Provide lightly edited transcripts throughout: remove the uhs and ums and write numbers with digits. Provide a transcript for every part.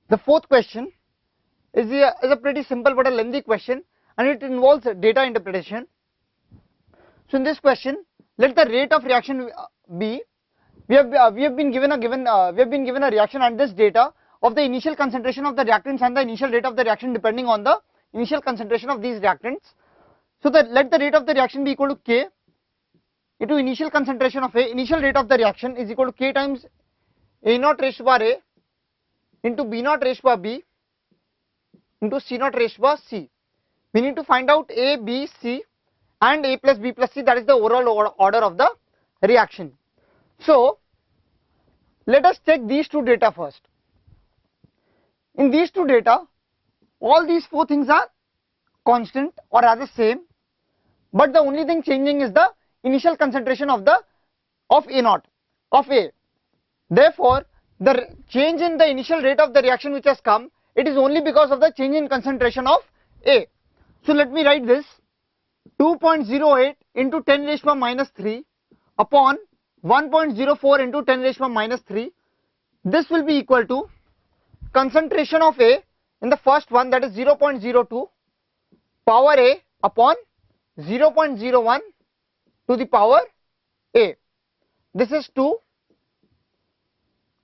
The fourth question is a pretty simple but a lengthy question, and it involves data interpretation. So in this question, let the rate of reaction be. We have been given a reaction and this data of the initial concentration of the reactants and the initial rate of the reaction depending on the initial concentration of these reactants. So let the rate of the reaction be equal to K into initial concentration of A. Initial rate of the reaction is equal to K times A naught raised to power A into B naught raised to power B into C naught raised to power C. We need to find out A, B, C and A plus B plus C, that is the overall order of the reaction. So let us check these two data first. In these two data, all these four things are constant or rather same, but the only thing changing is the initial concentration of A naught of A. Therefore, the change in the initial rate of the reaction which has come, it is only because of the change in concentration of A. So let me write this: 2.08 into 10 raised to minus 3 upon 1.04 into 10 raised to minus 3. This will be equal to concentration of A in the first one, that is 0.02 power A upon 0.01 to the power A. This is 2.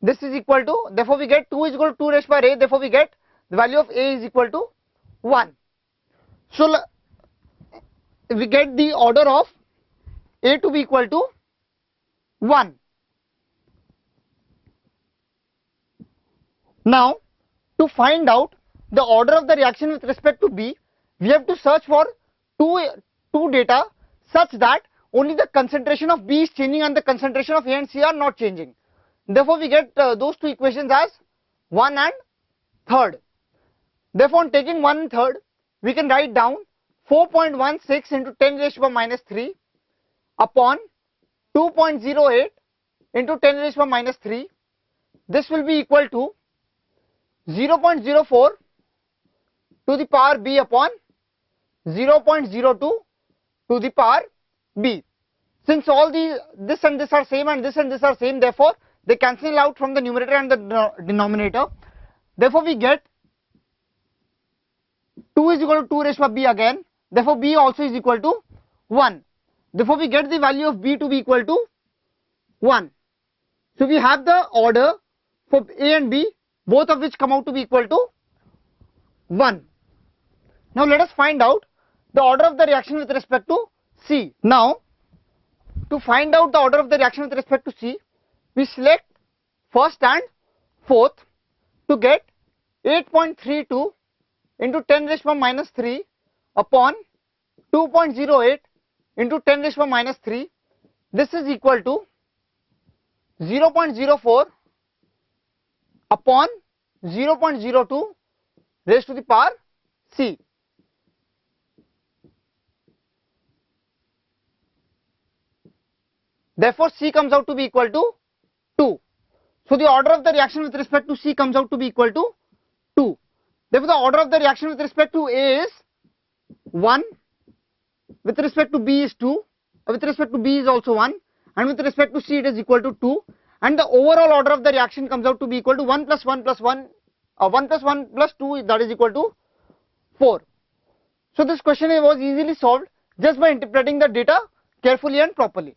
This is equal to, therefore we get 2 is equal to 2 raised to power A, therefore we get the value of A is equal to 1. So we get the order of A to be equal to 1. Now to find out the order of the reaction with respect to B, we have to search for two data such that only the concentration of B is changing and the concentration of A and C are not changing. Therefore we get those two equations as 1 and 3rd. Therefore on taking 1 and 3rd, we can write down 4.16 into 10 raised to minus 3 upon 2.08 into 10 raised to minus 3. This will be equal to 0.04 to the power B upon 0.02 to the power B. Since all this and this are same and this are same, therefore they cancel out from the numerator and the denominator. Therefore we get 2 is equal to 2 raised to B again. Therefore B also is equal to 1. Therefore we get the value of B to be equal to 1. So we have the order for A and B, both of which come out to be equal to 1. Now let us find out the order of the reaction with respect to C. Now to find out the order of the reaction with respect to C, we select first and fourth to get 8.32 into 10 raised to minus 3 upon 2.08 into 10 raised to minus 3. This is equal to 0.04 upon 0.02 raised to the power C. Therefore C comes out to be equal to 2. So the order of the reaction with respect to C comes out to be equal to 2. Therefore the order of the reaction with respect to A is 1, with respect to B is 2, with respect to B is also 1, and with respect to C it is equal to 2, and the overall order of the reaction comes out to be equal to 1 plus 1 plus 1, 1 plus 1 plus 2, that is equal to 4. So this question was easily solved just by interpreting the data carefully and properly.